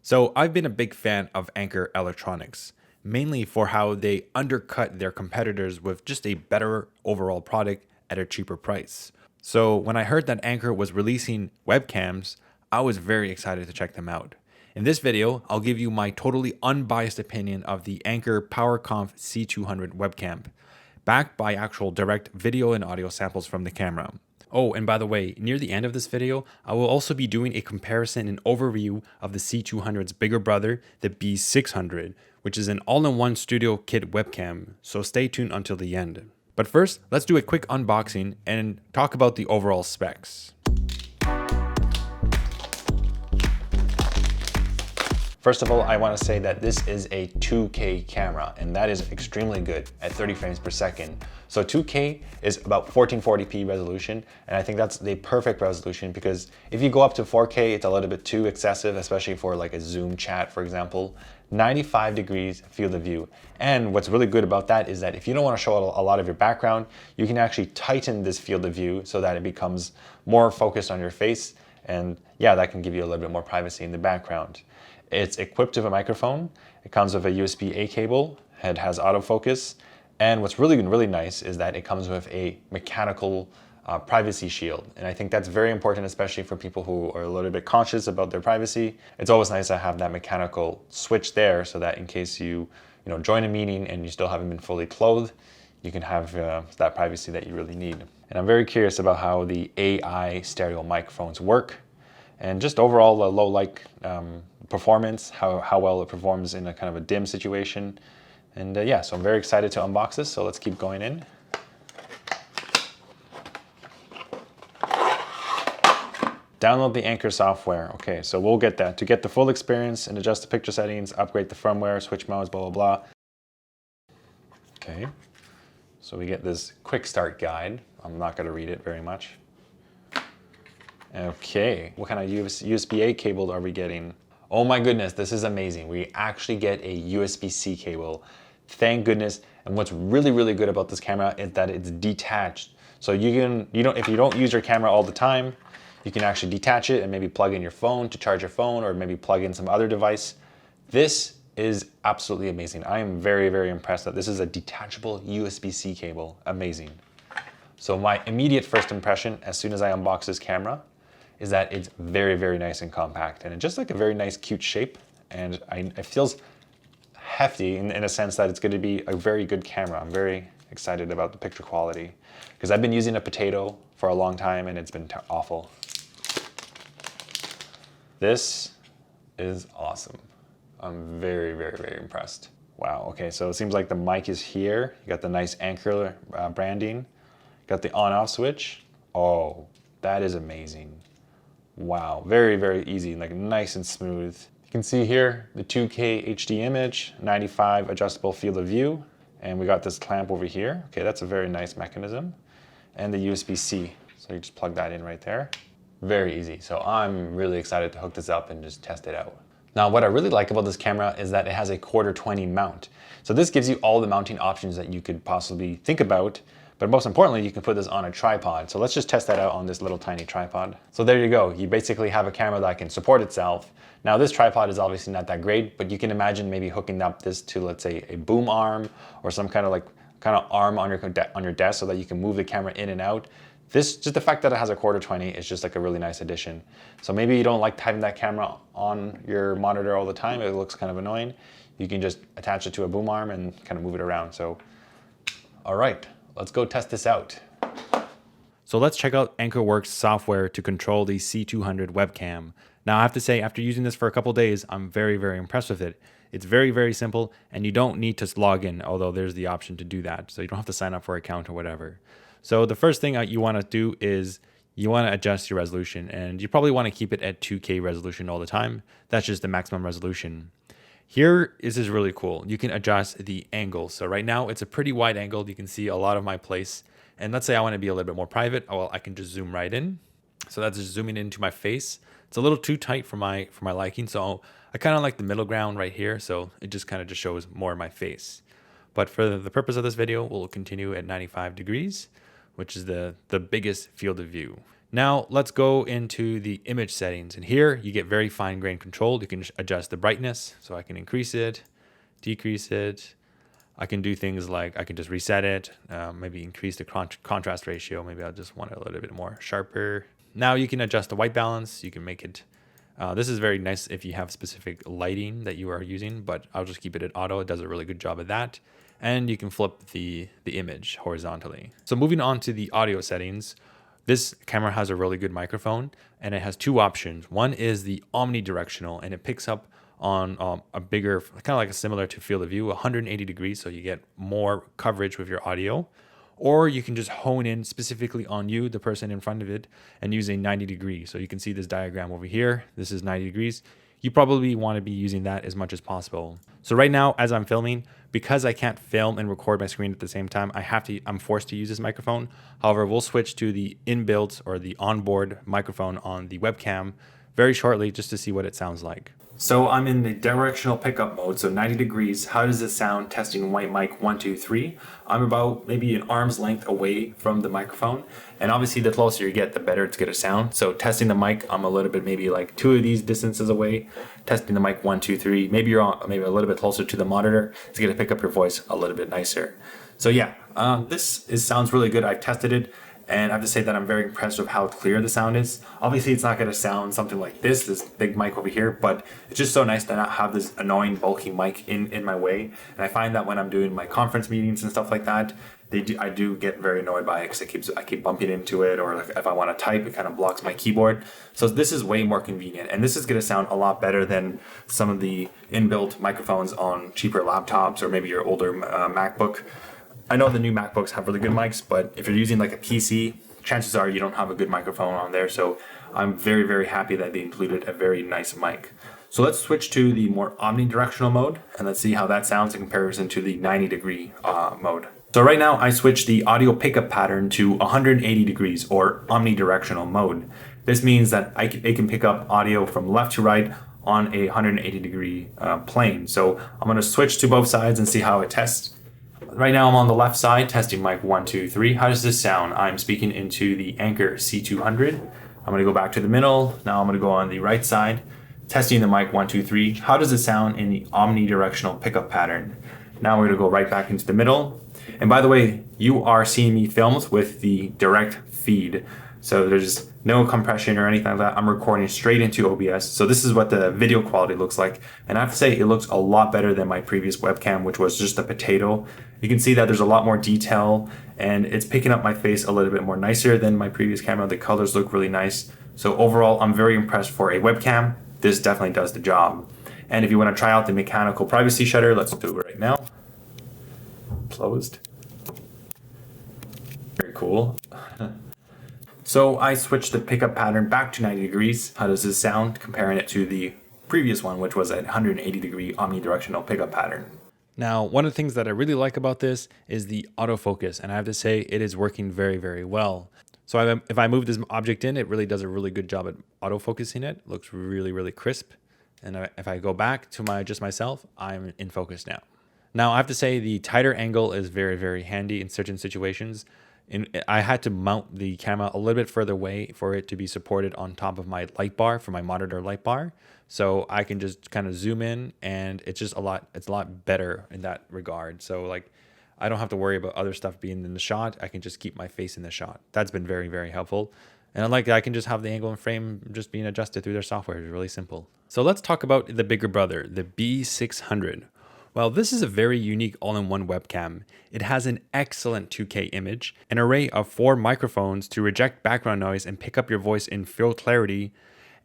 So I've been a big fan of Anker Electronics, mainly for how they undercut their competitors with just a better overall product at a cheaper price. So when I heard that Anker was releasing webcams, I was very excited to check them out. In this video, I'll give you my totally unbiased opinion of the Anker PowerConf C200 webcam, backed by actual direct video and audio samples from the camera. Oh, and by the way, near the end of this video, I will also be doing a comparison and overview of the C200's bigger brother, the B600, which is an all-in-one studio kit webcam, so stay tuned until the end. But first, let's do a quick unboxing and talk about the overall specs. First of all, I want to say that this is a 2K camera, and that is extremely good at 30 frames per second. So 2K is about 1440p resolution, and I think that's the perfect resolution because if you go up to 4K, it's a little bit too excessive, especially for like a Zoom chat, for example. 95 degrees field of view. And what's really good about that is that if you don't want to show a lot of your background, you can actually tighten this field of view so that it becomes more focused on your face. And yeah, that can give you a little bit more privacy in the background. It's equipped with a microphone. It comes with a USB-A cable. It has autofocus. And what's really nice is that it comes with a mechanical privacy shield. And I think that's very important, especially for people who are a little bit conscious about their privacy. It's always nice to have that mechanical switch there so that in case you join a meeting and you still haven't been fully clothed, you can have that privacy that you really need. And I'm very curious about how the AI stereo microphones work and just overall the low light performance, how well it performs in a kind of a dim situation. And yeah, so I'm very excited to unbox this, so let's keep going in. Download the Anker software. Okay, so we'll get that. To get the full experience and adjust the picture settings, upgrade the firmware, switch modes, blah, blah, blah. Okay, so we get this quick start guide. I'm not gonna read it very much. Okay, what kind of USB-A cable are we getting? Oh my goodness, this is amazing. We actually get a USB-C cable. Thank goodness. And what's really good about this camera is that it's detached. So if you don't use your camera all the time, you can actually detach it and maybe plug in your phone to charge your phone or maybe plug in some other device. This is absolutely amazing. I am very impressed that this is a detachable USB-C cable. Amazing. So my immediate first impression as soon as I unbox this camera is that it's very nice and compact, and it's just like a very nice cute shape, and it feels hefty in a sense that it's going to be a very good camera. I'm very excited about the picture quality because I've been using a potato for a long time and it's been awful. This is awesome. I'm very impressed. Wow, okay, so it seems like the mic is here. You got the nice Anker branding. Got the on-off switch. Oh, that is amazing. Wow, very easy, like nice and smooth. You can see here the 2K HD image, 95 adjustable field of view, and we got this clamp over here. Okay, that's a very nice mechanism. And the USB-C, so you just plug that in right there. Very easy, so I'm really excited to hook this up and just test it out. Now, what I really like about this camera is that it has a 1/4-20 mount. So this gives you all the mounting options that you could possibly think about. But most importantly, you can put this on a tripod. So let's just test that out on this little tiny tripod. So there you go. You basically have a camera that can support itself. Now this tripod is obviously not that great, but you can imagine maybe hooking up this to, let's say, a boom arm or some kind of arm on your desk so that you can move the camera in and out. Just the fact that it has a 1/4-20 is just like a really nice addition. So maybe you don't like having that camera on your monitor all the time. It looks kind of annoying. You can just attach it to a boom arm and kind of move it around. So, all right. Let's go test this out. So let's check out AnkerWork's software to control the C200 webcam. Now I have to say, after using this for a couple days, I'm very impressed with it. It's very simple, and you don't need to log in, although there's the option to do that. So you don't have to sign up for an account or whatever. So the first thing you want to do is you want to adjust your resolution, and you probably want to keep it at 2K resolution all the time. That's just the maximum resolution. Here is really cool. You can adjust the angle. So right now it's a pretty wide angle. You can see a lot of my place. And let's say I want to be a little bit more private. Well, I can just zoom right in. So that's just zooming into my face. It's a little too tight for my liking. So I kind of like the middle ground right here. So it just kind of just shows more of my face. But for the purpose of this video, we'll continue at 95 degrees, which is the biggest field of view. Now let's go into the image settings, and here you get very fine grained control. You can adjust the brightness, so I can increase it, decrease it. I can do things like I can just reset it, maybe increase the contrast ratio. Maybe I'll just want it a little bit more sharper. Now you can adjust the white balance. You can make it, this is very nice if you have specific lighting that you are using, but I'll just keep it at auto. It does a really good job of that. And you can flip the image horizontally. So moving on to the audio settings, this camera has a really good microphone, and it has two options. One is the omnidirectional, and it picks up on a bigger, kind of like similar to field of view, 180 degrees, so you get more coverage with your audio. Or you can just hone in specifically on you, the person in front of it, and use a 90 degree. So you can see this diagram over here. This is 90 degrees. You probably want to be using that as much as possible. So right now, as I'm filming, because I can't film and record my screen at the same time, I'm forced to use this microphone. However, we'll switch to the inbuilt or the onboard microphone on the webcam very shortly just to see what it sounds like. So I'm in the directional pickup mode, so 90 degrees. How does this sound? Testing white mic 1, 2, 3. I'm about maybe an arm's length away from the microphone, and obviously the closer you get, the better it's gonna sound. So testing the mic, I'm a little bit, maybe like 2 of these distances away. Testing the mic 1, 2, 3. Maybe you're on, maybe a little bit closer to the monitor. It's gonna pick up your voice a little bit nicer. So yeah, sounds really good. I've tested it. And I have to say that I'm very impressed with how clear the sound is. Obviously, it's not going to sound something like this big mic over here, but it's just so nice to not have this annoying, bulky mic in my way. And I find that when I'm doing my conference meetings and stuff like that, I do get very annoyed by it because I keep bumping into it, or like if I want to type, it kind of blocks my keyboard. So this is way more convenient, and this is going to sound a lot better than some of the inbuilt microphones on cheaper laptops or maybe your older MacBook. I know the new MacBooks have really good mics, but if you're using like a PC, chances are you don't have a good microphone on there. So I'm very, very happy that they included a very nice mic. So let's switch to the more omnidirectional mode, and let's see how that sounds in comparison to the 90 degree mode. So right now I switched the audio pickup pattern to 180 degrees or omnidirectional mode. This means that it can pick up audio from left to right on a 180 degree plane. So I'm going to switch to both sides and see how it tests. Right now I'm on the left side, testing mic 1, 2, 3. How does this sound? I'm speaking into the Anker C200. I'm going to go back to the middle. Now I'm going to go on the right side, testing the mic 1, 2, 3. How does it sound in the omnidirectional pickup pattern? Now we're going to go right back into the middle. And by the way, you are seeing me filmed with the direct feed. So there's no compression or anything like that. I'm recording straight into OBS. So this is what the video quality looks like. And I have to say, it looks a lot better than my previous webcam, which was just a potato. You can see that there's a lot more detail, and it's picking up my face a little bit more nicer than my previous camera. The colors look really nice. So overall, I'm very impressed for a webcam. This definitely does the job. And if you want to try out the mechanical privacy shutter, let's do it right now. Closed. Very cool. So I switched the pickup pattern back to 90 degrees. How does this sound? Comparing it to the previous one, which was a 180 degree omnidirectional pickup pattern. Now, one of the things that I really like about this is the autofocus, and I have to say it is working very, very well. So if I move this object in, it really does a really good job at autofocusing it. It looks really, really crisp. And if I go back to just myself, I'm in focus now. Now, I have to say the tighter angle is very, very handy in certain situations. I had to mount the camera a little bit further away for it to be supported on top of my light bar, for my monitor light bar. So I can just kind of zoom in, and it's a lot better in that regard. So like, I don't have to worry about other stuff being in the shot. I can just keep my face in the shot. That's been very, very helpful. And I can just have the angle and frame just being adjusted through their software. It's really simple. So let's talk about the bigger brother, the B600. Well, this is a very unique all-in-one webcam. It has an excellent 2K image, an array of 4 microphones to reject background noise and pick up your voice in full clarity,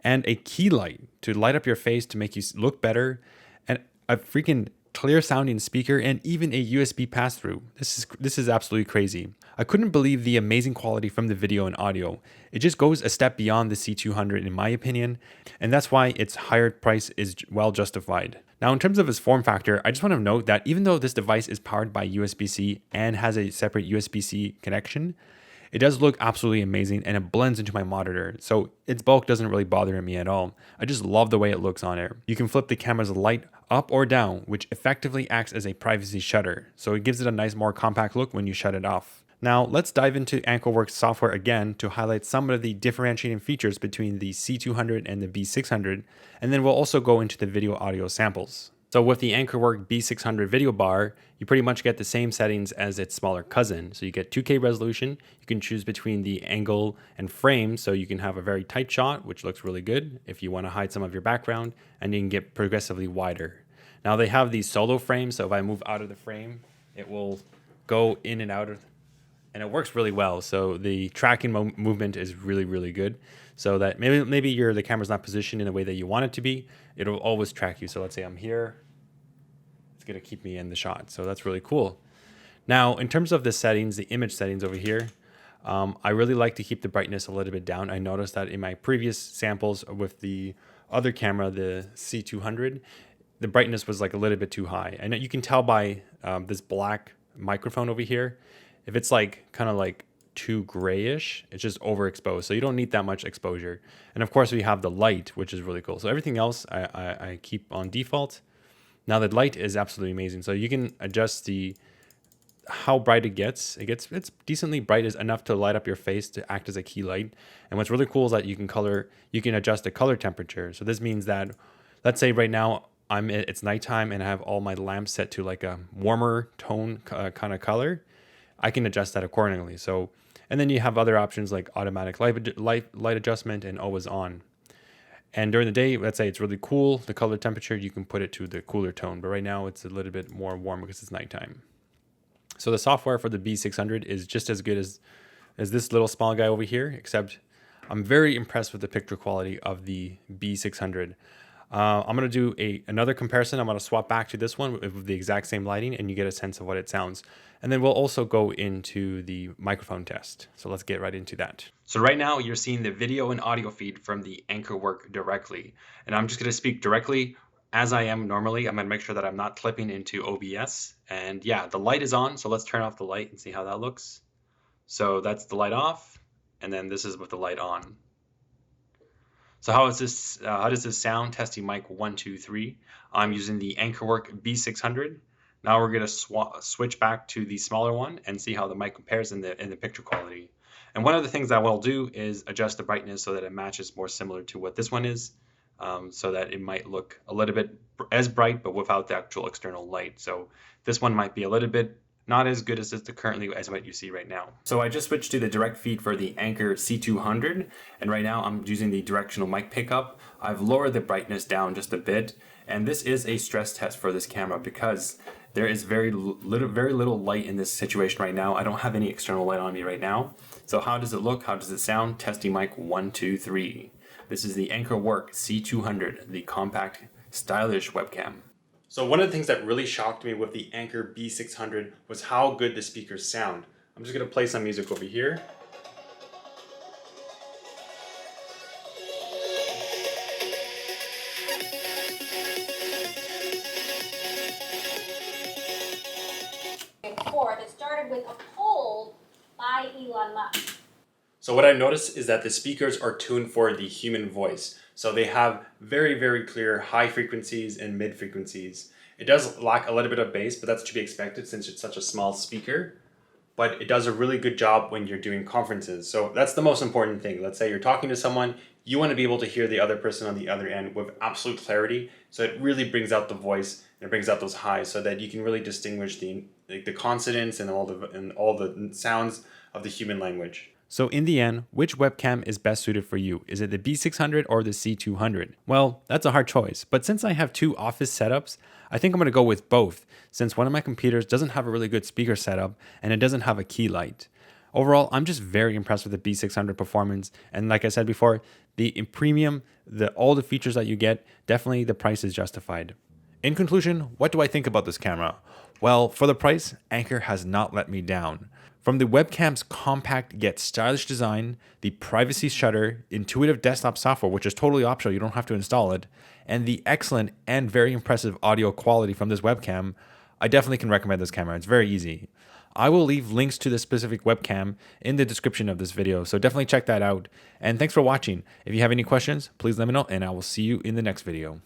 and a key light to light up your face to make you look better, and a freaking clear sounding speaker, and even a USB pass-through. This is absolutely crazy. I couldn't believe the amazing quality from the video and audio. It just goes a step beyond the C200 in my opinion, and that's why its higher price is well justified. Now, in terms of its form factor, I just want to note that even though this device is powered by USB-C and has a separate USB-C connection, it does look absolutely amazing, and it blends into my monitor. So its bulk doesn't really bother me at all. I just love the way it looks on there. You can flip the camera's light up or down, which effectively acts as a privacy shutter. So it gives it a nice, more compact look when you shut it off. Now let's dive into AnkerWork software again to highlight some of the differentiating features between the C200 and the B600, and then we'll also go into the video audio samples. So with the AnkerWork B600 video bar, you pretty much get the same settings as its smaller cousin. So you get 2K resolution, you can choose between the angle and frame, so you can have a very tight shot, which looks really good if you want to hide some of your background, and you can get progressively wider. Now they have these solo frames, so if I move out of the frame, it will go in and out of, and it works really well. So the tracking movement is really, really good. So that maybe the camera's not positioned in the way that you want it to be, it'll always track you. So let's say I'm here, it's gonna keep me in the shot. So that's really cool. Now, in terms of the settings, the image settings over here, I really like to keep the brightness a little bit down. I noticed that in my previous samples with the other camera, the C200, the brightness was like a little bit too high. And you can tell by this black microphone over here, if it's like kind of like too grayish, it's just overexposed. So you don't need that much exposure. And of course we have the light, which is really cool. So everything else I keep on default. Now the light is absolutely amazing. So you can adjust how bright it gets. It's decently bright, is enough to light up your face to act as a key light. And what's really cool is that you can adjust the color temperature. So this means that, let's say right now it's nighttime and I have all my lamps set to like a warmer tone kind of color. I can adjust that accordingly. So, and then you have other options like automatic light adjustment and always on. And during the day, let's say it's really cool, the color temperature, you can put it to the cooler tone. But right now it's a little bit more warm because it's nighttime. So the software for the B600 is just as good as this little small guy over here, except I'm very impressed with the picture quality of the B600. I'm going to do another comparison. I'm going to swap back to this one with the exact same lighting and you get a sense of what it sounds. And then we'll also go into the microphone test. So let's get right into that. So right now you're seeing the video and audio feed from the AnkerWork directly. And I'm just going to speak directly as I am normally. I'm going to make sure that I'm not clipping into OBS. And yeah, the light is on. So let's turn off the light and see how that looks. So that's the light off. And then this is with the light on. So how does this sound? Testing mic 1, 2, 3. I'm using the AnkerWork B600. Now we're going to switch back to the smaller one and see how the mic compares in the picture quality. And one of the things that we'll do is adjust the brightness so that it matches more similar to what this one is, so that it might look a little bit as bright but without the actual external light. So this one might be a little bit not as good as currently as what you see right now. So I just switched to the direct feed for the Anker C200, and right now I'm using the directional mic pickup. I've lowered the brightness down just a bit, and this is a stress test for this camera because there is very little light in this situation right now. I don't have any external light on me right now. So how does it look? How does it sound? Testing mic 1, 2, 3. This is the AnkerWork C200, the compact, stylish webcam. So one of the things that really shocked me with the Anker B600 was how good the speakers sound. I'm just going to play some music over here. That started with a poll by Elon Musk. So what I noticed is that the speakers are tuned for the human voice. So they have very, very clear high frequencies and mid frequencies. It does lack a little bit of bass, but that's to be expected since it's such a small speaker. But it does a really good job when you're doing conferences. So that's the most important thing. Let's say you're talking to someone, you want to be able to hear the other person on the other end with absolute clarity. So it really brings out the voice and it brings out those highs so that you can really distinguish the consonants and all the sounds of the human language. So in the end, which webcam is best suited for you? Is it the B600 or the C200? Well, that's a hard choice, but since I have two office setups, I think I'm going to go with both, since one of my computers doesn't have a really good speaker setup and it doesn't have a key light. Overall, I'm just very impressed with the B600 performance, and like I said before, the premium, all the features that you get, definitely the price is justified. In conclusion, what do I think about this camera? Well, for the price, Anker has not let me down. From the webcam's compact yet stylish design, the privacy shutter, intuitive desktop software, which is totally optional, you don't have to install it, and the excellent and very impressive audio quality from this webcam, I definitely can recommend this camera. It's very easy. I will leave links to this specific webcam in the description of this video, so definitely check that out. And thanks for watching. If you have any questions, please let me know, and I will see you in the next video.